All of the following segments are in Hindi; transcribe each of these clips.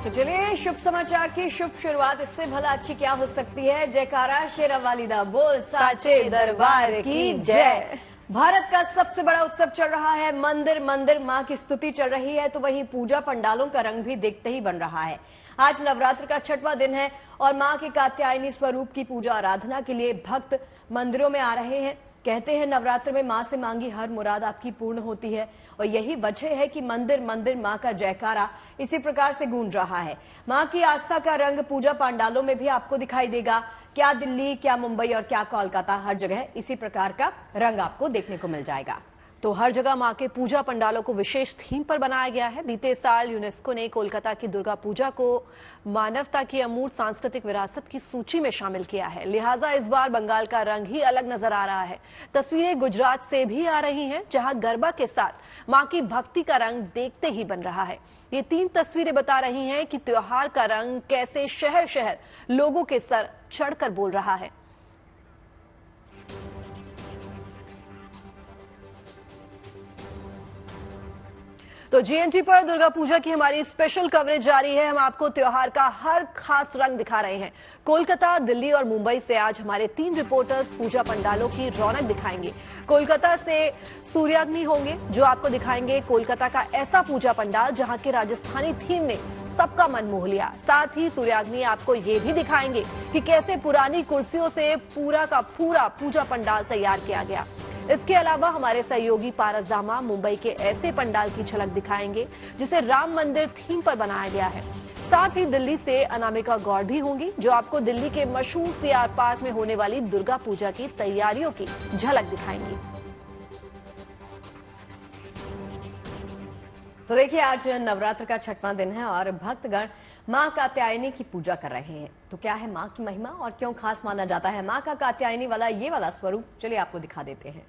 तो चलिए शुभ समाचार की शुभ शुरुआत इससे भला अच्छी क्या हो सकती है। जयकारा शेरा वालिदा बोल साचे दरबार की जय। भारत का सबसे बड़ा उत्सव चल रहा है, मंदिर मंदिर मां की स्तुति चल रही है, तो वहीं पूजा पंडालों का रंग भी देखते ही बन रहा है। आज नवरात्र का 6वां दिन है और मां के कात्यायनी स्वरूप की पूजा आराधना के लिए भक्त मंदिरों में आ रहे हैं। कहते हैं नवरात्र में मां से मांगी हर मुराद आपकी पूर्ण होती है और यही वजह है कि मंदिर मंदिर मां का जयकारा इसी प्रकार से गूंज रहा है। मां की आस्था का रंग पूजा पंडालों में भी आपको दिखाई देगा। क्या दिल्ली, क्या मुंबई और क्या कोलकाता, हर जगह इसी प्रकार का रंग आपको देखने को मिल जाएगा। तो हर जगह मां के पूजा पंडालों को विशेष थीम पर बनाया गया है। बीते साल यूनेस्को ने कोलकाता की दुर्गा पूजा को मानवता की अमूर्त सांस्कृतिक विरासत की सूची में शामिल किया है, लिहाजा इस बार बंगाल का रंग ही अलग नजर आ रहा है। तस्वीरें गुजरात से भी आ रही हैं, जहां गरबा के साथ मां की भक्ति का रंग देखते ही बन रहा है। ये 3 तस्वीरें बता रही हैं कि त्योहार का रंग कैसे शहर शहर लोगों के सर चढ़कर बोल रहा है। तो जीएनटी पर दुर्गा पूजा की हमारी स्पेशल कवरेज जारी है। हम आपको त्योहार का हर खास रंग दिखा रहे हैं। कोलकाता, दिल्ली और मुंबई से आज हमारे 3 रिपोर्टर्स पूजा पंडालों की रौनक दिखाएंगे। कोलकाता से सूर्याग्नि होंगे जो आपको दिखाएंगे कोलकाता का ऐसा पूजा पंडाल जहां के राजस्थानी थीम ने सबका मन मोह लिया। साथ ही सूर्याग्नि आपको ये भी दिखाएंगे कि कैसे पुरानी कुर्सियों से पूरा का पूरा पूजा पंडाल तैयार किया गया। इसके अलावा हमारे सहयोगी पारस दामा मुंबई के ऐसे पंडाल की झलक दिखाएंगे जिसे राम मंदिर थीम पर बनाया गया है। साथ ही दिल्ली से अनामिका गौड़ भी होंगी जो आपको दिल्ली के मशहूर सीआर पार्क में होने वाली दुर्गा पूजा की तैयारियों की झलक दिखाएंगी। तो देखिए आज नवरात्र का 6वां दिन है और भक्तगण मां कात्यायनी की पूजा कर रहे हैं। तो क्या है मां की महिमा और क्यों खास माना जाता है मां का कात्यायनी वाला ये वाला स्वरूप, चलिए आपको दिखा देते हैं।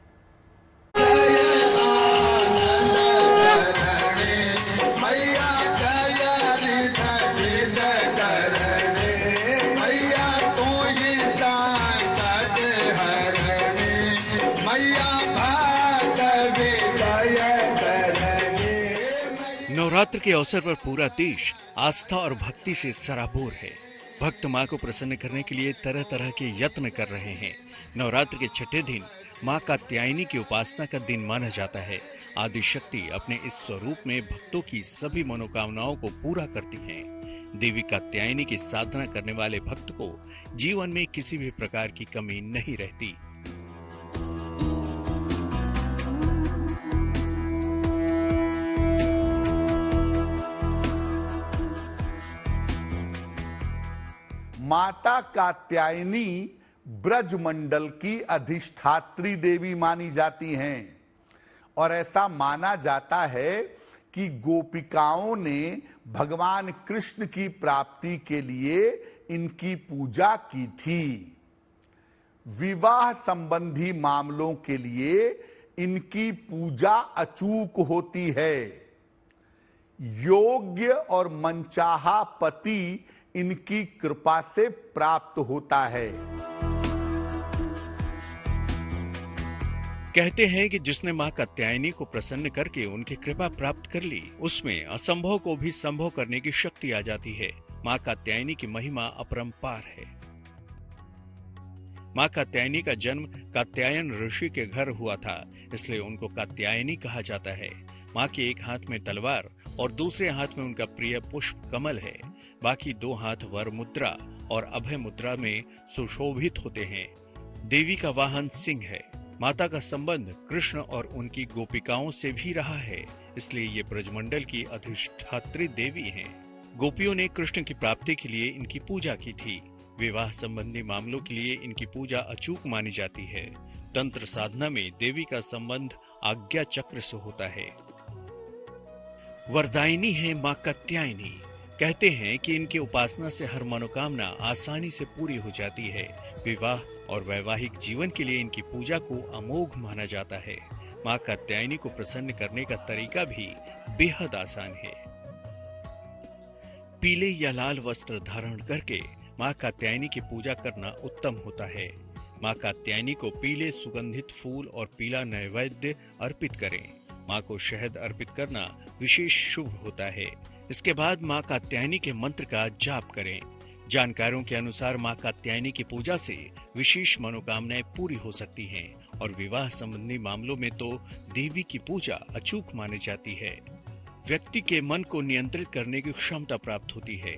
नवरात्र के अवसर पर पूरा देश आस्था और भक्ति से सराबोर है। भक्त मां को प्रसन्न करने के लिए तरह तरह के यत्न कर रहे हैं। नवरात्र के 6ठे दिन मां कात्यायनी की उपासना का दिन माना जाता है। आदि शक्ति अपने इस स्वरूप में भक्तों की सभी मनोकामनाओं को पूरा करती हैं। देवी कात्यायनी की साधना करने वाले भक्त को जीवन में किसी भी प्रकार की कमी नहीं रहती। माता कात्यायनी ब्रजमंडल की अधिष्ठात्री देवी मानी जाती हैं और ऐसा माना जाता है कि गोपिकाओं ने भगवान कृष्ण की प्राप्ति के लिए इनकी पूजा की थी। विवाह संबंधी मामलों के लिए इनकी पूजा अचूक होती है। योग्य और मनचाहा पति इनकी कृपा से प्राप्त होता है। कहते हैं कि जिसने मां कात्यायनी को प्रसन्न करके उनकी कृपा प्राप्त कर ली, उसमें असंभव को भी संभव करने की शक्ति आ जाती है। मां कात्यायनी की महिमा अपरंपार है। मां कात्यायनी का जन्म कात्यायन ऋषि के घर हुआ था, इसलिए उनको कात्यायनी कहा जाता है। मां के एक हाथ में तलवार और दूसरे हाथ में उनका प्रिय पुष्प कमल है। बाकी 2 हाथ वर मुद्रा और अभय मुद्रा में सुशोभित होते हैं। देवी का वाहन सिंह है। माता का संबंध कृष्ण और उनकी गोपिकाओं से भी रहा है, इसलिए ये ब्रजमंडल की अधिष्ठात्री देवी हैं। गोपियों ने कृष्ण की प्राप्ति के लिए इनकी पूजा की थी। विवाह संबंधी मामलों के लिए इनकी पूजा अचूक मानी जाती है। तंत्र साधना में देवी का संबंध आज्ञा चक्र से होता है। वरदायिनी है मां कात्यायनी। कहते हैं कि इनकी उपासना से हर मनोकामना आसानी से पूरी हो जाती है। विवाह और वैवाहिक जीवन के लिए इनकी पूजा को अमोघ माना जाता है। मां कात्यायनी को प्रसन्न करने का तरीका भी बेहद आसान है। पीले या लाल वस्त्र धारण करके मां कात्यायनी की पूजा करना उत्तम होता है। मां कात्यायनी को पीले सुगंधित फूल और पीला नैवेद्य अर्पित करें। मां को शहद अर्पित करना विशेष शुभ होता है। इसके बाद मां कात्यायनी के मंत्र का जाप करें। जानकारों के अनुसार मां कात्यायनी की पूजा से विशेष मनोकामनाएं पूरी हो सकती हैं और विवाह संबंधी मामलों में तो देवी की पूजा अचूक मानी जाती है। व्यक्ति के मन को नियंत्रित करने की क्षमता प्राप्त होती है।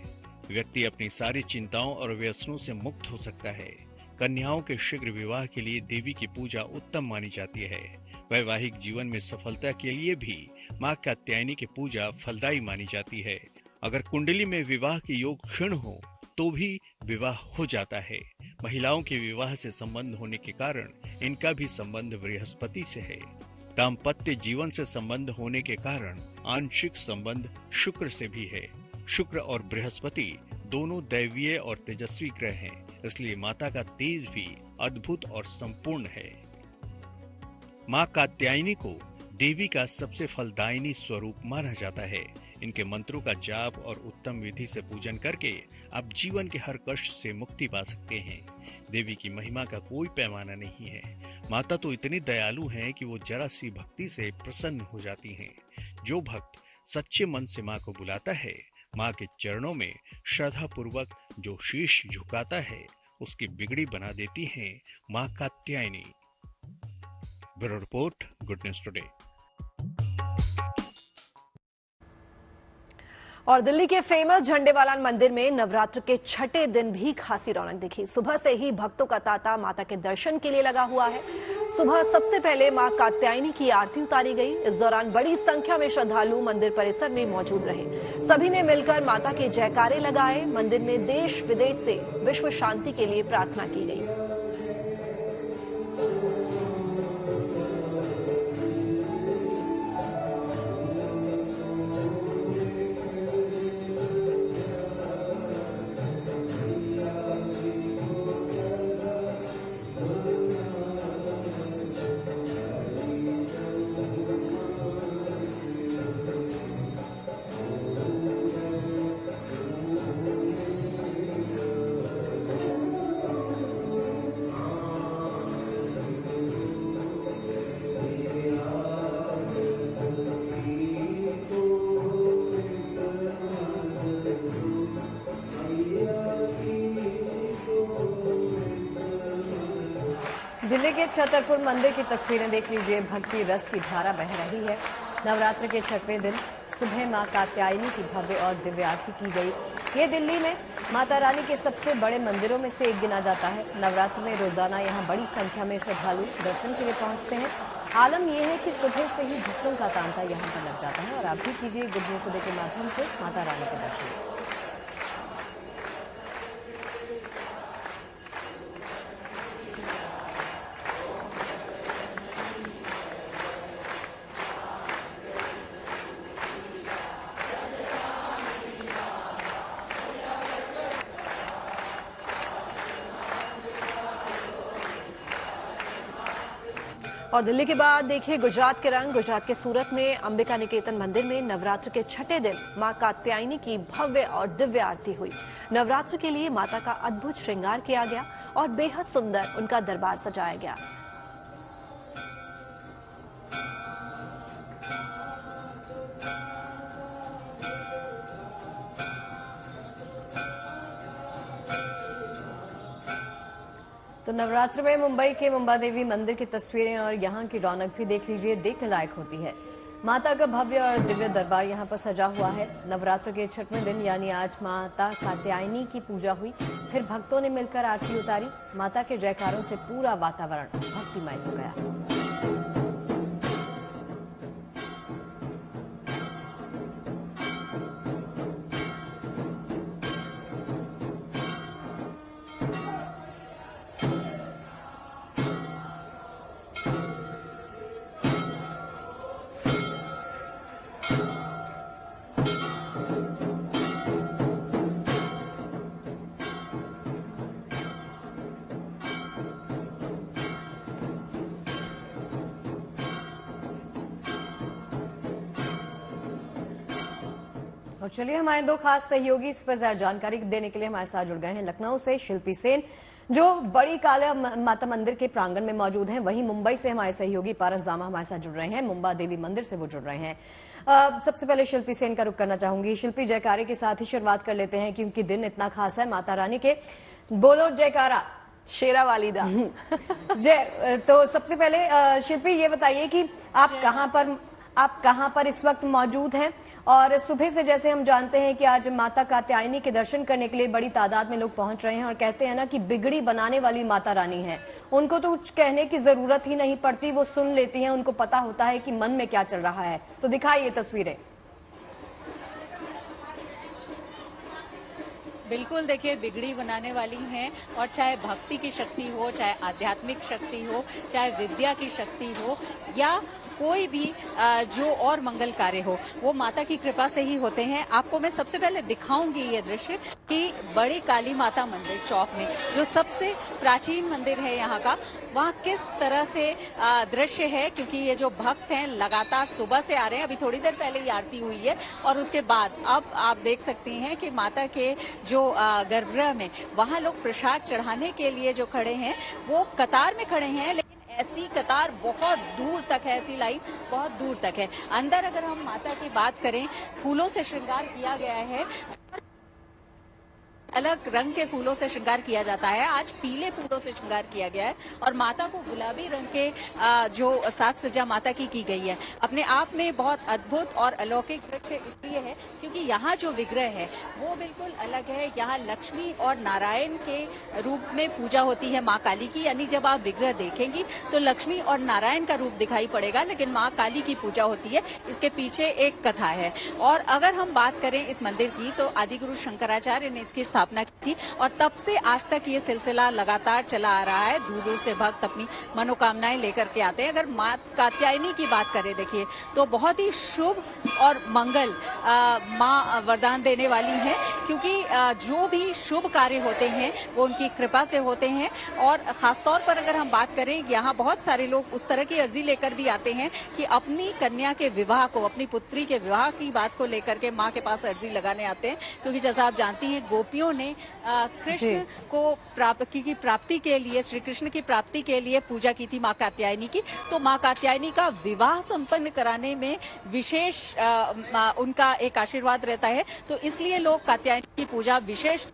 व्यक्ति अपनी सारी चिंताओं और व्यसनों से मुक्त हो सकता है। कन्याओं के शीघ्र विवाह के लिए देवी की पूजा उत्तम मानी जाती है। वैवाहिक जीवन में सफलता के लिए भी मां कात्यायनी की पूजा फलदायी मानी जाती है। अगर कुंडली में विवाह के योग क्षीण हो तो भी विवाह हो जाता है। महिलाओं के विवाह से संबंध होने के कारण इनका भी संबंध बृहस्पति से है। दाम्पत्य जीवन से संबंध होने के कारण आंशिक संबंध शुक्र से भी है। शुक्र और बृहस्पति दोनों दैवीय और तेजस्वी ग्रह हैं, इसलिए माता का तेज भी अद्भुत और संपूर्ण है। मां कात्यायनी को देवी का सबसे फलदायिनी स्वरूप माना जाता है। इनके मंत्रों का जाप और उत्तम विधि से पूजन करके आप जीवन के हर कष्ट से मुक्ति पा सकते हैं। देवी की महिमा का कोई पैमाना नहीं है। माता तो इतनी दयालु हैं कि वो जरा सी भक्ति से प्रसन्न हो जाती हैं। जो भक्त सच्चे मन से मां को बुलाता है, मां के चरणों में श्रद्धा पूर्वक जो शीश झुकाता है, उसकी बिगड़ी बना देती हैं मां Katyayani. Bureau report, good news today. और दिल्ली के फेमस झंडेवालान मंदिर में नवरात्र के छठे दिन भी खासी रौनक दिखी। सुबह से ही भक्तों का तांता माता के दर्शन के लिए लगा हुआ है। सुबह सबसे पहले मां कात्यायनी की आरती उतारी गई। इस दौरान बड़ी संख्या में श्रद्धालु मंदिर परिसर में मौजूद रहे। सभी ने मिलकर माता के जयकारे लगाए। मंदिर में देश विदेश से विश्व शांति के लिए प्रार्थना की गई। दिल्ली के छतरपुर मंदिर की तस्वीरें देख लीजिए। भक्ति रस की धारा बह रही है। नवरात्र के छठवें दिन सुबह मां कात्यायनी की भव्य और दिव्य आरती की गई। ये दिल्ली में माता रानी के सबसे बड़े मंदिरों में से एक गिना जाता है। नवरात्र में रोजाना यहां बड़ी संख्या में श्रद्धालु दर्शन के लिए पहुंचते हैं। आलम यह है कि सुबह से ही भक्तों का तांता यहां पर लग जाता है। और आप भी कीजिए गुड न्यूज टुडे के माध्यम से माता रानी के दर्शन। और दिल्ली के बाद देखिए गुजरात के रंग। गुजरात के सूरत में अंबिका निकेतन मंदिर में नवरात्र के छठे दिन मां कात्यायनी की भव्य और दिव्य आरती हुई। नवरात्र के लिए माता का अद्भुत श्रृंगार किया गया और बेहद सुंदर उनका दरबार सजाया गया। तो नवरात्र में मुंबई के मुंबा देवी मंदिर की तस्वीरें और यहाँ की रौनक भी देख लीजिए, देखने लायक होती है। माता का भव्य और दिव्य दरबार यहाँ पर सजा हुआ है। नवरात्र के छठवें दिन यानी आज माता कात्यायनी की पूजा हुई। फिर भक्तों ने मिलकर आरती उतारी। माता के जयकारों से पूरा वातावरण भक्तिमय हो गया। और चलिए हमारे दो खास सहयोगी इस पर ज्यादा जानकारी देने के लिए हमारे साथ जुड़ गए हैं। लखनऊ से शिल्पी सेन जो बड़ी काला माता मंदिर के प्रांगण में मौजूद हैं, वहीं मुंबई से हमारे सहयोगी पारस जामा हमारे साथ जुड़ रहे हैं। मुंबा देवी मंदिर से वो जुड़ रहे हैं। सबसे पहले शिल्पी सेन का रुख करना चाहूंगी। शिल्पी, जयकारे के साथ ही शुरुआत कर लेते हैं क्योंकि दिन इतना खास है माता रानी के। बोलो जयकारा शेरा वालिदा। जय। तो सबसे पहले शिल्पी ये बताइए कि आप कहां पर इस वक्त मौजूद हैं, और सुबह से जैसे हम जानते हैं कि आज माता कात्यायनी के दर्शन करने के लिए बड़ी तादाद में लोग पहुंच रहे हैं और कहते हैं ना कि बिगड़ी बनाने वाली माता रानी है, उनको तो कुछ कहने की जरूरत ही नहीं पड़ती, वो सुन लेती हैं, उनको पता होता है कि मन में क्या चल रहा है। तो दिखाइए तस्वीरें। बिल्कुल, देखिए बिगड़ी बनाने वाली हैं, और चाहे भक्ति की शक्ति हो, चाहे आध्यात्मिक शक्ति हो, चाहे विद्या की शक्ति हो, या कोई भी जो और मंगल कार्य हो, वो माता की कृपा से ही होते हैं। आपको मैं सबसे पहले दिखाऊंगी ये दृश्य कि बड़ी काली माता मंदिर चौक में, जो सबसे प्राचीन मंदिर है यहाँ का, वहाँ किस तरह से दृश्य है, क्योंकि ये जो भक्त हैं लगातार सुबह से आ रहे हैं। अभी थोड़ी देर पहले ही आरती हुई है और उसके बाद अब आप देख सकती हैं कि माता के जो गर्भगृह में वहाँ लोग प्रसाद चढ़ाने के लिए जो खड़े हैं वो कतार में खड़े हैं, लेकिन ऐसी कतार बहुत दूर तक है, ऐसी लाइन बहुत दूर तक है। अंदर अगर हम माता की बात करें, फूलों से श्रृंगार किया गया है, अलग रंग के फूलों से श्रृंगार किया जाता है। आज पीले फूलों से श्रृंगार किया गया है और माता को गुलाबी रंग के जो साज सज्जा माता की गई है, अपने आप में बहुत अद्भुत और अलौकिक दृश्य इसलिए है क्योंकि यहाँ जो विग्रह है वो बिल्कुल अलग है। यहाँ लक्ष्मी और नारायण के रूप में पूजा होती है माँ काली की, यानी जब आप विग्रह देखेंगी तो लक्ष्मी और नारायण का रूप दिखाई पड़ेगा, लेकिन माँ काली की पूजा होती है। इसके पीछे एक कथा है। और अगर हम बात करें इस मंदिर की, तो आदिगुरु शंकराचार्य ने इसकी स्थापना की थी और तब से आज तक ये सिलसिला लगातार चला आ रहा है। दूर दूर से भक्त अपनी मनोकामनाएं लेकर के आते हैं। अगर मां कात्यायनी की बात करें, देखिए तो बहुत ही शुभ और मंगल मां वरदान देने वाली हैं, क्योंकि जो भी शुभ कार्य होते हैं वो उनकी कृपा से होते हैं। और खासतौर पर अगर हम बात करें, यहाँ बहुत सारे लोग उस तरह की अर्जी लेकर भी आते हैं कि अपनी कन्या के विवाह को, अपनी पुत्री के विवाह की बात को लेकर के माँ के पास अर्जी लगाने आते हैं, क्योंकि जैसा आप जानती हैं गोपियों ने कृष्ण को प्राप्ति के लिए, श्री कृष्ण की प्राप्ति के लिए पूजा की थी माँ कात्यायनी की। तो माँ कात्यायनी का विवाह संपन्न कराने में विशेष उनका एक आशीर्वाद रहता है, तो इसलिए लोग कात्यायनी की पूजा विशेष,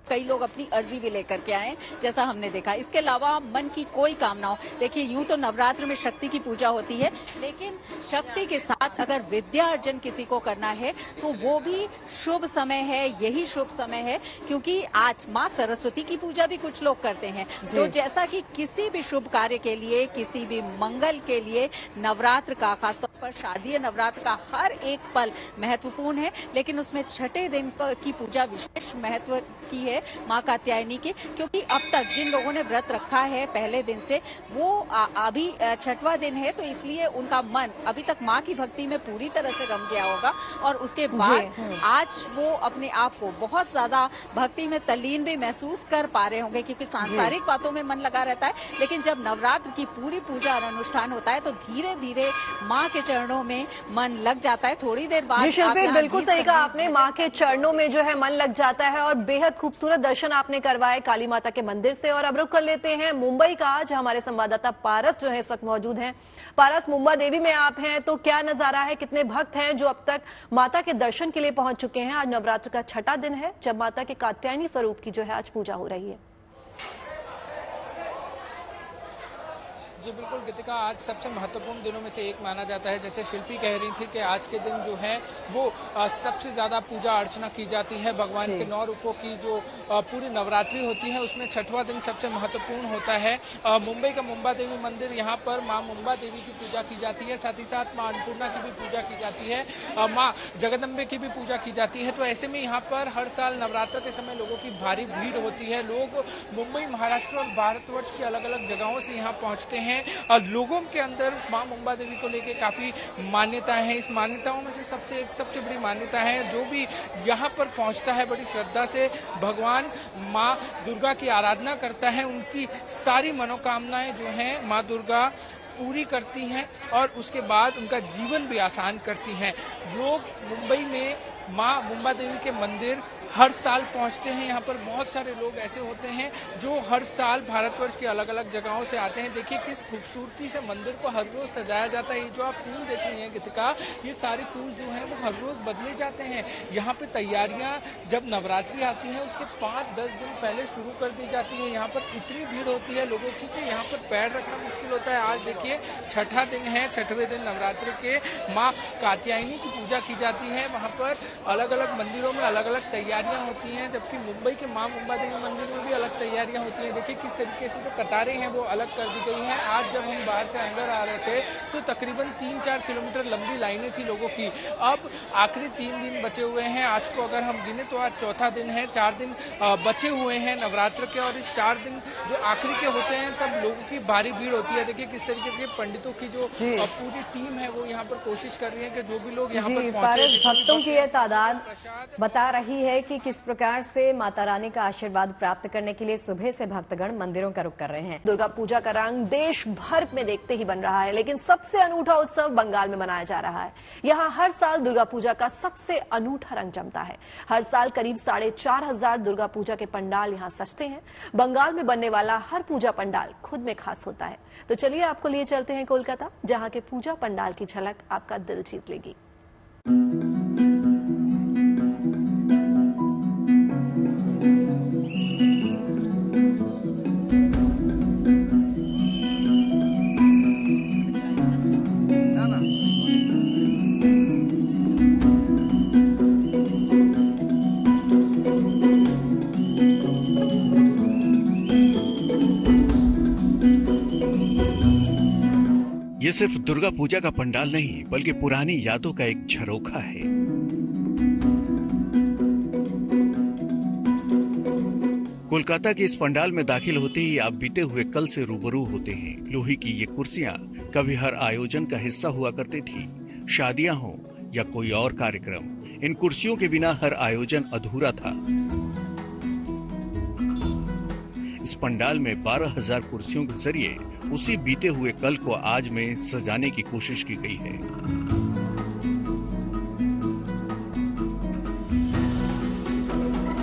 कई लोग अपनी अर्जी भी लेकर के आए जैसा हमने देखा। इसके अलावा मन की कोई कामना हो, देखिए यूं तो नवरात्र में शक्ति की पूजा होती है, लेकिन शक्ति के साथ अगर विद्या अर्जन किसी को करना है तो वो भी शुभ समय है। यही शुभ समय है क्योंकि आज माँ सरस्वती की पूजा भी कुछ लोग करते हैं। तो जैसा कि किसी भी शुभ कार्य के लिए, किसी भी मंगल के लिए नवरात्र का, खासतौर पर शारदीय नवरात्र का हर एक पल महत्वपूर्ण है, लेकिन उसमें छठे दिन की पूजा विशेष महत्व की है माँ कात्यायनी की, क्योंकि अब तक जिन लोगों ने व्रत रखा है पहले दिन से, वो अभी छठवां दिन है, तो इसलिए उनका मन अभी तक माँ की भक्ति में पूरी तरह से रम गया होगा और उसके बाद आज वो अपने आप को बहुत ज्यादा भक्ति में तल्लीन भी महसूस कर पा रहे होंगे, क्योंकि सांसारिक बातों में मन लगा रहता है, लेकिन जब नवरात्र की पूरी पूजा और अनुष्ठान होता है तो धीरे धीरे माँ के चरणों में मन लग जाता है। थोड़ी देर बाद बिल्कुल सही कहा आपने, माँ के चरणों में जो है मन लग जाता है और बेहद खूबसूरत दर्शन आपने करवाए काली माता के मंदिर से। और अब रुख कर लेते हैं मुंबई का, जहां हमारे संवाददाता पारस जो है इस वक्त मौजूद हैं। पारस, मुंबा देवी में आप हैं, तो क्या नजारा है, कितने भक्त हैं जो अब तक माता के दर्शन के लिए पहुंच चुके हैं? आज नवरात्र का छठा दिन है जब माता के कात्यायनी स्वरूप की जो है आज पूजा हो रही है। जी बिल्कुल गीतिका, आज सबसे महत्वपूर्ण दिनों में से एक माना जाता है। जैसे शिल्पी कह रही थी कि आज के दिन जो है वो सबसे ज्यादा पूजा अर्चना की जाती है। भगवान के 9 रूपों की जो पूरी नवरात्रि होती है उसमें छठवां दिन सबसे महत्वपूर्ण होता है। मुंबई का मुंबा देवी मंदिर, यहाँ पर माँ मुंबा देवी की पूजा की जाती है, साथ ही साथ माँ अन्नपूर्णा की भी पूजा की जाती है, माँ जगदम्बे की भी पूजा की जाती है। तो ऐसे में यहाँ पर हर साल नवरात्र के समय लोगों की भारी भीड़ होती है। लोग मुंबई, महाराष्ट्र और भारतवर्ष की अलग अलग जगहों से यहाँ पहुँचते हैं और लोगों के अंदर मां मुंबा देवी को लेके काफी मान्यताएं हैं। इस मान्यताओं में से सबसे बड़ी मान्यता है, जो भी यहाँ पर पहुंचता है बड़ी श्रद्धा से भगवान मां दुर्गा की आराधना करता है, उनकी सारी मनोकामनाएं जो हैं मां दुर्गा पूरी करती हैं और उसके बाद उनका जीवन भी आसान करती हैं। लोग मुंबई में मां मुंबा देवी के मंदिर हर साल पहुंचते हैं। यहाँ पर बहुत सारे लोग ऐसे होते हैं जो हर साल भारतवर्ष के अलग अलग जगहों से आते हैं। देखिए किस खूबसूरती से मंदिर को हर रोज सजाया जाता है। ये जो आप फूल देख रही हैं गीतिका, ये सारे फूल जो हैं वो हर रोज बदले जाते हैं। यहाँ पे तैयारियां जब नवरात्रि आती है उसके 5-10 दिन पहले शुरू कर दी जाती है। यहाँ पर इतनी भीड़ होती है लोगों की कि यहाँ पर पैर रखना मुश्किल होता है। आज देखिए छठा दिन है, छठवें दिन नवरात्रि के माँ कात्यायनी की पूजा की जाती है। वहाँ पर अलग अलग मंदिरों में अलग अलग तैयारियां होती हैं, जबकि मुंबई के माँ मुंबा देवी मंदिर में भी अलग तैयारियां होती हैं। देखिए किस तरीके से जो कतारें हैं वो अलग कर दी गई हैं। आज जब हम बाहर से अंदर आ रहे थे तो तकरीबन 3-4 किलोमीटर लंबी लाइनें थी लोगों की। अब आखिरी 3 दिन बचे हुए हैं। आज को अगर हम गिने तो आज चौथा दिन है, 4 दिन बचे हुए हैं नवरात्र के, और इस 4 दिन जो आखिरी के होते हैं तब लोगों की भारी भीड़ होती है। देखिए किस तरीके के पंडितों की जो पूरी टीम है वो यहाँ पर कोशिश कर रही है कि जो भी लोग यहाँ पर पारस, भक्तों की यह तादाद बता रही है कि किस प्रकार से माता रानी का आशीर्वाद प्राप्त करने के लिए सुबह से भक्तगण मंदिरों का रुख कर रहे हैं। दुर्गा पूजा का रंग देश भर में देखते ही बन रहा है, लेकिन सबसे अनूठा उत्सव बंगाल में मनाया जा रहा है। यहाँ हर साल दुर्गा पूजा का सबसे अनूठा रंग जमता है। हर साल करीब 4,500 दुर्गा पूजा के पंडाल यहाँ सजते हैं। बंगाल में बनने वाला हर पूजा पंडाल खुद में खास होता है। तो चलिए आपको लिए चलते हैं कोलकाता, जहाँ के पूजा पंडाल की झलक आपका दिल जीत लेगी। ये सिर्फ दुर्गा पूजा का पंडाल नहीं बल्कि पुरानी यादों का एक झरोखा है। कोलकाता के इस पंडाल में दाखिल होते ही आप बीते हुए कल से रूबरू होते हैं। लोहे की ये कुर्सियां कभी हर आयोजन का हिस्सा हुआ करती थी। शादियां हो या कोई और कार्यक्रम, इन कुर्सियों के बिना हर आयोजन अधूरा था। इस पंडाल में 12,000 कुर्सियों के जरिए उसी बीते हुए कल को आज में सजाने की कोशिश की गई है।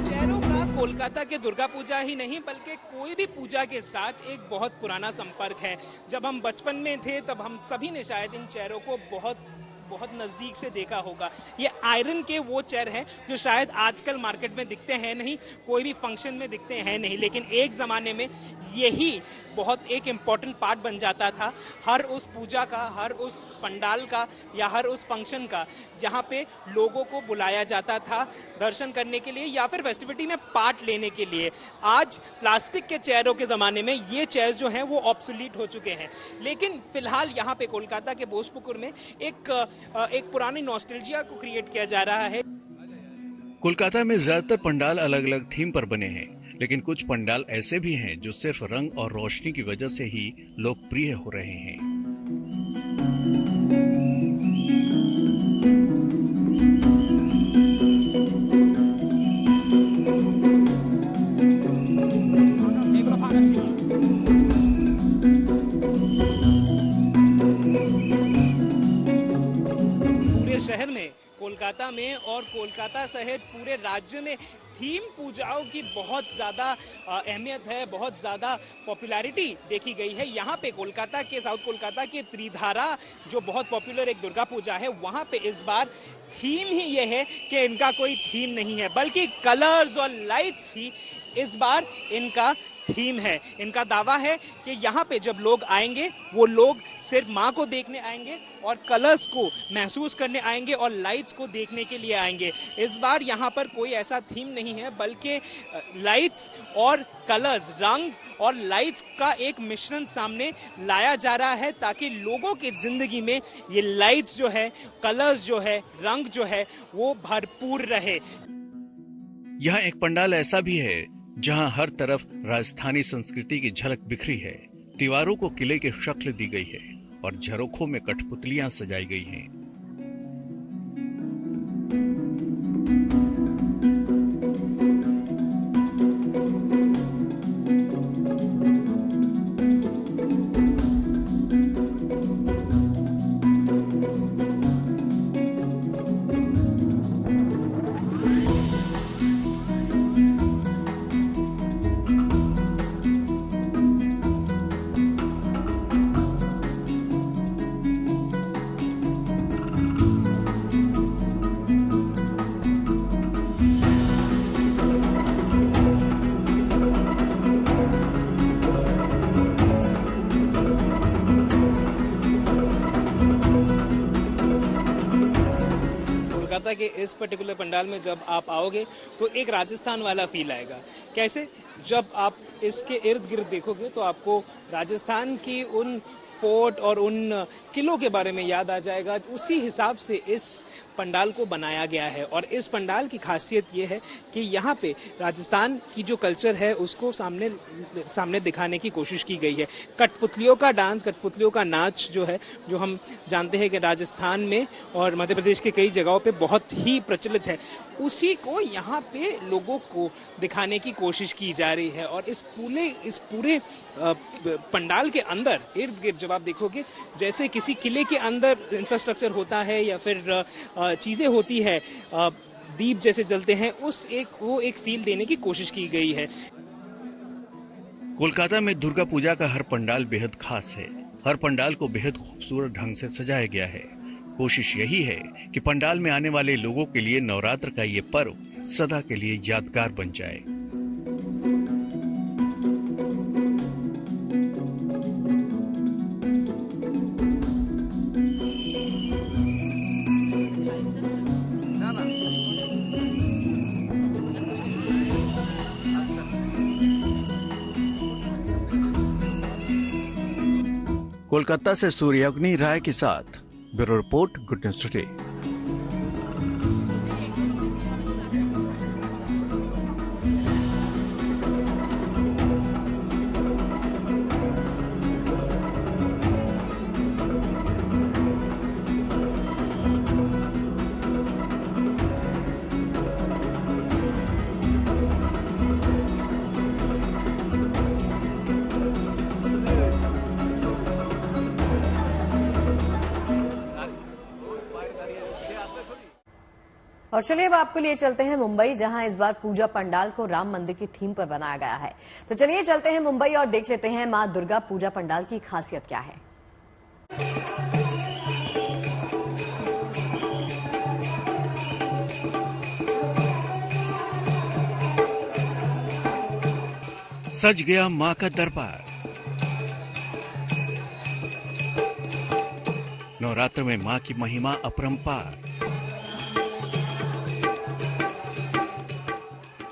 चेहरों का कोलकाता के दुर्गा पूजा ही नहीं बल्कि कोई भी पूजा के साथ एक बहुत पुराना संपर्क है। जब हम बचपन में थे तब हम सभी ने शायद इन चेहरों को बहुत नजदीक से देखा होगा। ये आयरन के वो चेयर हैं जो शायद आजकल मार्केट में दिखते हैं नहीं, कोई भी फंक्शन में दिखते हैं नहीं, लेकिन एक जमाने में यही बहुत एक इम्पॉर्टेंट पार्ट बन जाता था हर उस पूजा का, हर उस पंडाल का या हर उस फंक्शन का जहाँ पे लोगों को बुलाया जाता था दर्शन करने के लिए या फिर फेस्टिविटी में पार्ट लेने के लिए। आज प्लास्टिक के चेयरों के ज़माने में ये चेयर्स जो हैं वो ऑब्सोलीट हो चुके हैं, लेकिन फिलहाल यहाँ पे कोलकाता के भोजपुकुर में एक पुरानी नॉस्टैल्जिया को क्रिएट किया जा रहा है। कोलकाता में ज्यादातर पंडाल अलग अलग थीम पर बने हैं, लेकिन कुछ पंडाल ऐसे भी हैं जो सिर्फ रंग और रोशनी की वजह से ही लोकप्रिय हो रहे हैं। पूरे शहर में, कोलकाता में और कोलकाता सहित पूरे राज्य में थीम पूजाओं की बहुत ज़्यादा अहमियत है, बहुत ज़्यादा पॉपुलैरिटी देखी गई है। यहाँ पे कोलकाता के, साउथ कोलकाता के त्रिधारा जो बहुत पॉपुलर एक दुर्गा पूजा है, वहाँ पे इस बार थीम ही ये है कि इनका कोई थीम नहीं है बल्कि कलर्स और लाइट्स ही इस बार इनका थीम है। इनका दावा है कि यहाँ पे जब लोग आएंगे वो लोग सिर्फ माँ को देखने आएंगे और कलर्स को महसूस करने आएंगे और लाइट्स को देखने के लिए आएंगे। इस बार यहाँ पर कोई ऐसा थीम नहीं है बल्कि लाइट्स और कलर्स, रंग और लाइट्स का एक मिश्रण सामने लाया जा रहा है ताकि लोगों की जिंदगी में ये लाइट्स जो है, कलर्स जो है, रंग जो है वो भरपूर रहे। यहाँ एक पंडाल ऐसा भी है जहां हर तरफ राजस्थानी संस्कृति की झलक बिखरी है। दीवारों को किले की शक्ल दी गई है और झरोखों में कठपुतलियां सजाई गई हैं। कि इस पर्टिकुलर पंडाल में जब आप आओगे तो एक राजस्थान वाला फील आएगा। कैसे? जब आप इसके इर्द गिर्द देखोगे तो आपको राजस्थान की उन फोर्ट और उन किलों के बारे में याद आ जाएगा। उसी हिसाब से इस पंडाल को बनाया गया है और इस पंडाल की खासियत ये है कि यहाँ पे राजस्थान की जो कल्चर है उसको सामने दिखाने की कोशिश की गई है। कठपुतलियों का डांस, कठपुतलियों का नाच जो है, जो हम जानते हैं कि राजस्थान में और मध्य प्रदेश के कई जगहों पे बहुत ही प्रचलित है, उसी को यहाँ पे लोगों को दिखाने की कोशिश की जा रही है। और इस पूरे पंडाल के अंदर इर्द गिर्द जब आप देखोगे, जैसे किसी किले के अंदर इंफ्रास्ट्रक्चर होता है या फिर चीजें होती है, दीप जैसे जलते हैं, वो एक फील देने की कोशिश की गई है। कोलकाता में दुर्गा पूजा का हर पंडाल बेहद खास है। हर पंडाल को बेहद खूबसूरत ढंग से सजाया गया है। कोशिश यही है कि पंडाल में आने वाले लोगों के लिए नवरात्र का ये पर्व सदा के लिए यादगार बन जाए। कोलकाता से सूर्याग्नि राय के साथ bureau report, good news today. और चलिए अब आपको लिए चलते हैं मुंबई, जहां इस बार पूजा पंडाल को राम मंदिर की थीम पर बनाया गया है। तो चलिए चलते हैं मुंबई और देख लेते हैं मां दुर्गा पूजा पंडाल की खासियत क्या है। सज गया मां का दरबार। नवरात्र में मां की महिमा अपरंपार।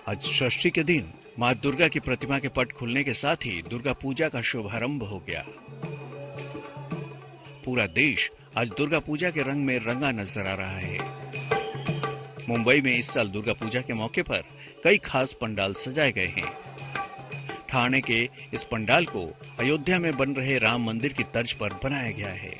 आज षष्ठी के दिन मां दुर्गा की प्रतिमा के पट खुलने के साथ ही दुर्गा पूजा का शुभारंभ हो गया। पूरा देश आज दुर्गा पूजा के रंग में रंगा नजर आ रहा है। मुंबई में इस साल दुर्गा पूजा के मौके पर कई खास पंडाल सजाए गए हैं। ठाणे के इस पंडाल को अयोध्या में बन रहे राम मंदिर की तर्ज पर बनाया गया है।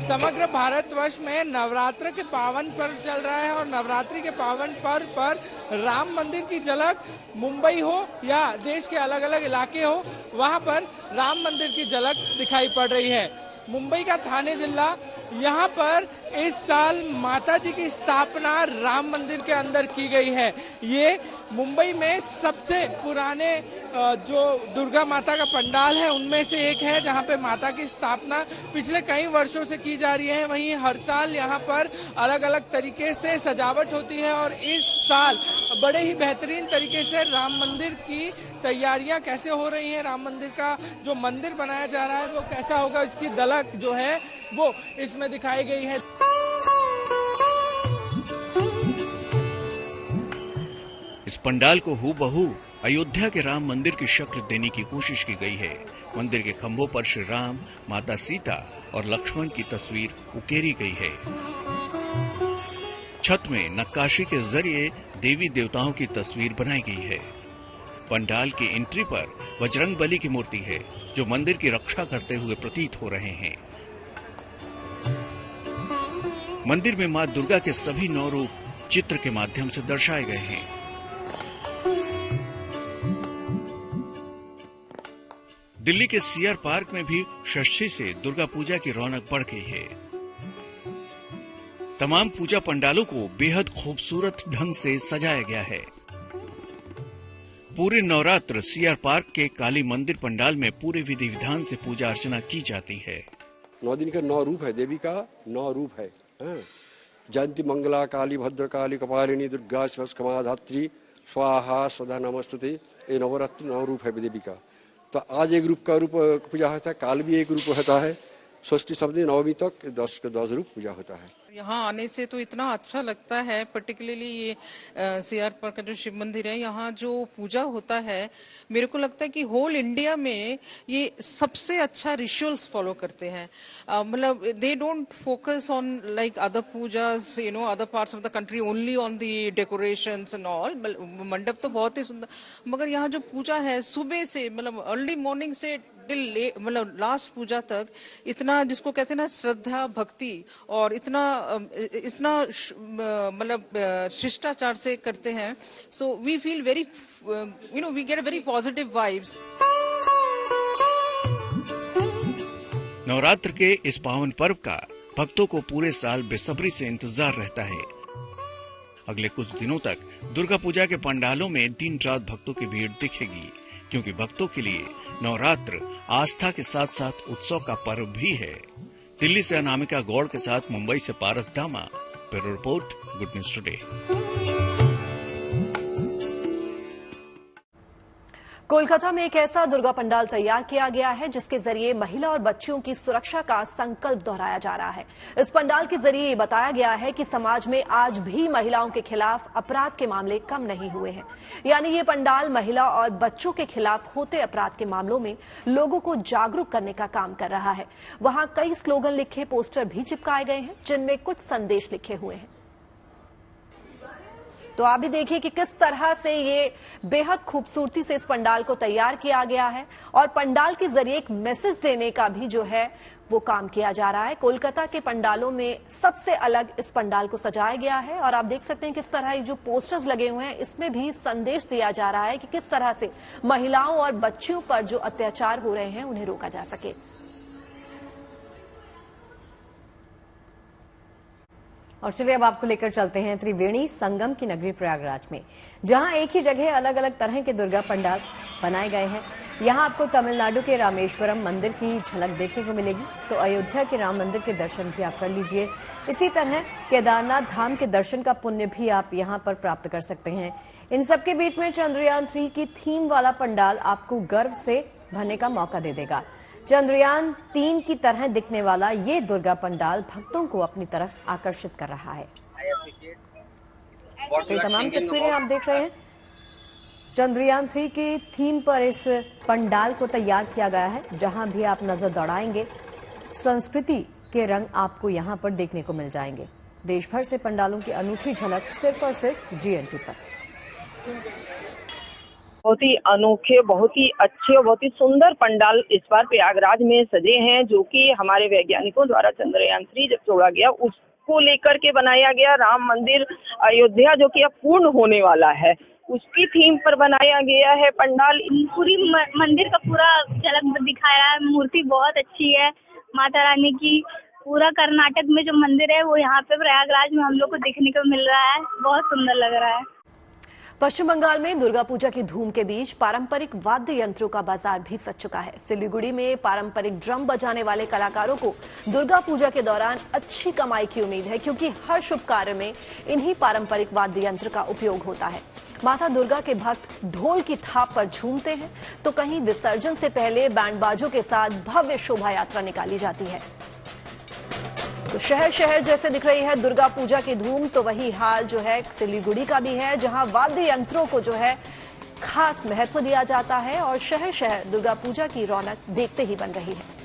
समग्र भारतवर्ष में नवरात्र के पावन पर्व चल रहा है और नवरात्रि के पावन पर्व पर राम मंदिर की झलक, मुंबई हो या देश के अलग अलग इलाके हो, वहां पर राम मंदिर की झलक दिखाई पड़ रही है। मुंबई का थाने जिला, यहाँ पर इस साल माता जी की स्थापना राम मंदिर के अंदर की गई है। ये मुंबई में सबसे पुराने जो दुर्गा माता का पंडाल है उनमें से एक है, जहाँ पे माता की स्थापना पिछले कई वर्षों से की जा रही है। वहीं हर साल यहाँ पर अलग अलग तरीके से सजावट होती है और इस साल बड़े ही बेहतरीन तरीके से राम मंदिर की तैयारियां कैसे हो रही हैं, राम मंदिर का जो मंदिर बनाया जा रहा है वो कैसा होगा, इसकी झलक जो है वो इसमें दिखाई गई है। इस पंडाल को हूबहू अयोध्या के राम मंदिर की शक्ल देने की कोशिश की गई है। मंदिर के खंभों पर श्री राम, माता सीता और लक्ष्मण की तस्वीर उकेरी गई है। छत में नक्काशी के जरिए देवी देवताओं की तस्वीर बनाई गई है। पंडाल की एंट्री पर बजरंगबली की मूर्ति है, जो मंदिर की रक्षा करते हुए प्रतीत हो रहे हैं। मंदिर में मां दुर्गा के सभी 9 रूप चित्र के माध्यम से दर्शाए गए हैं। दिल्ली के सीआर पार्क में भी षष्ठी से दुर्गा पूजा की रौनक बढ़ गई है। तमाम पूजा पंडालों को बेहद खूबसूरत ढंग से सजाया गया है। पूरे नवरात्र सीआर पार्क के काली मंदिर पंडाल में पूरे विधि विधान से पूजा अर्चना की जाती है। 9 दिन का 9 रूप है, देवी का 9 रूप है। जयंती मंगला काली भद्र काली कपालिनी दुर्गा क्षमा धात्री स्वाहा सदा नमस्ते। ये नवरात्र 9 रूप है देवी का। तो आज एक रूप का रूप पूजा होता है, काल भी एक रूप होता है। षष्ठी सप्तमी नवमी तक 10 रूप पूजा होता है। यहाँ आने से तो इतना अच्छा लगता है, पर्टिकुलरली ये CR पार्क का जो शिव मंदिर है, यहाँ जो पूजा होता है मेरे को लगता है कि होल इंडिया में ये सबसे अच्छा रिचुअल्स फॉलो करते हैं। मतलब they don't focus on like other Pooja's, other parts of the country only on the decorations and all. मंडप तो बहुत ही सुंदर, मगर यहाँ जो पूजा है सुबह से मतलब अर्ली मॉर्निंग से मतलब लास्ट पूजा तक इतना, जिसको कहते हैं ना, श्रद्धा भक्ति और इतना मतलब शिष्टाचार से करते हैं। So we feel very we get very positive vibes. Navratra के इस पावन पर्व का भक्तों को पूरे साल बेसब्री से इंतजार रहता है। अगले कुछ दिनों तक दुर्गा पूजा के पंडालों में दिन रात भक्तों की भीड़ दिखेगी, क्योंकि भक्तों के लिए नवरात्र आस्था के साथ साथ उत्सव का पर्व भी है। दिल्ली से अनामिका गौड़ के साथ मुंबई से पारस दामा, bureau report, good news today. Kolkata में एक ऐसा दुर्गा पंडाल तैयार किया गया है जिसके जरिए महिला और बच्चियों की सुरक्षा का संकल्प दोहराया जा रहा है। इस पंडाल के जरिए ये बताया गया है कि समाज में आज भी महिलाओं के खिलाफ अपराध के मामले कम नहीं हुए हैं। यानी ये पंडाल महिला और बच्चों के खिलाफ होते अपराध के मामलों में लोगों को जागरूक करने का काम कर रहा है। वहां कई स्लोगन लिखे पोस्टर भी चिपकाए गए हैं जिनमें कुछ संदेश लिखे हुए हैं। तो आप भी देखिए कि किस तरह से ये बेहद खूबसूरती से इस पंडाल को तैयार किया गया है और पंडाल के जरिए एक मैसेज देने का भी जो है वो काम किया जा रहा है। कोलकाता के पंडालों में सबसे अलग इस पंडाल को सजाया गया है और आप देख सकते हैं किस तरह जो पोस्टर्स लगे हुए हैं इसमें भी संदेश दिया जा रहा है कि किस तरह से महिलाओं और बच्चियों पर जो अत्याचार हो रहे हैं उन्हें रोका जा सके। और चलिए अब आपको लेकर चलते हैं त्रिवेणी संगम की नगरी प्रयागराज में, जहां एक ही जगह अलग अलग तरह के दुर्गा पंडाल बनाए गए हैं। यहां आपको तमिलनाडु के रामेश्वरम मंदिर की झलक देखने को मिलेगी, तो अयोध्या के राम मंदिर के दर्शन भी आप कर लीजिए। इसी तरह केदारनाथ धाम के दर्शन का पुण्य भी आप यहां पर प्राप्त कर सकते हैं। इन सबके बीच में चंद्रयान 3 की थीम वाला पंडाल आपको गर्व से भरने का मौका दे देगा। चंद्रयान 3 की तरह दिखने वाला ये दुर्गा पंडाल भक्तों को अपनी तरफ आकर्षित कर रहा है। तो ये तमाम तस्वीरें आप देख रहे हैं, चंद्रयान 3 की थीम पर इस पंडाल को तैयार किया गया है। जहां भी आप नजर दौड़ाएंगे संस्कृति के रंग आपको यहां पर देखने को मिल जाएंगे। देश भर से पंडालों की अनूठी झलक सिर्फ और सिर्फ GNT पर। बहुत ही अनोखे, बहुत ही अच्छे और बहुत ही सुंदर पंडाल इस बार प्रयागराज में सजे हैं, जो कि हमारे वैज्ञानिकों द्वारा चंद्रयान 3 जब छोड़ा गया उसको लेकर के बनाया गया। राम मंदिर अयोध्या जो कि अब पूर्ण होने वाला है, उसकी थीम पर बनाया गया है पंडाल। पूरी मंदिर का पूरा झलक दिखाया है। मूर्ति बहुत अच्छी है माता रानी की। पूरा कर्नाटक में जो मंदिर है वो यहाँ पे प्रयागराज में हम लोग को देखने को मिल रहा है। बहुत सुंदर लग रहा है। पश्चिम बंगाल में दुर्गा पूजा की धूम के बीच पारंपरिक वाद्य यंत्रों का बाजार भी सज चुका है। सिलीगुड़ी में पारंपरिक ड्रम बजाने वाले कलाकारों को दुर्गा पूजा के दौरान अच्छी कमाई की उम्मीद है, क्योंकि हर शुभ कार्य में इन्हीं पारंपरिक वाद्य यंत्र का उपयोग होता है। माता दुर्गा के भक्त ढोल की थाप पर झूमते हैं, तो कहीं विसर्जन से पहले बैंड बाजों के साथ भव्य शोभा यात्रा निकाली जाती है। तो शहर शहर जैसे दिख रही है दुर्गा पूजा की धूम, तो वही हाल जो है सिलीगुड़ी का भी है, जहां वाद्य यंत्रों को जो है खास महत्व दिया जाता है और शहर शहर दुर्गा पूजा की रौनक देखते ही बन रही है।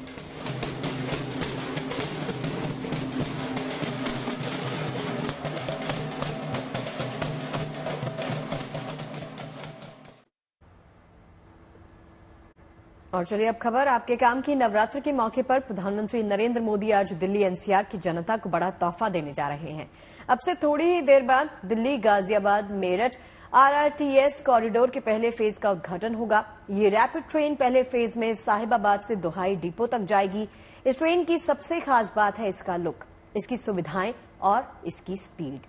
और चलिए अब खबर आपके काम की। नवरात्र के मौके पर प्रधानमंत्री नरेंद्र मोदी आज दिल्ली NCR की जनता को बड़ा तोहफा देने जा रहे हैं। अब से थोड़ी ही देर बाद दिल्ली गाजियाबाद मेरठ RRTS कॉरिडोर के पहले फेज का उद्घाटन होगा। ये रैपिड ट्रेन पहले फेज में साहिबाबाद से दोहाई डिपो तक जाएगी। इस ट्रेन की सबसे खास बात है इसका लुक, इसकी सुविधाएं और इसकी स्पीड।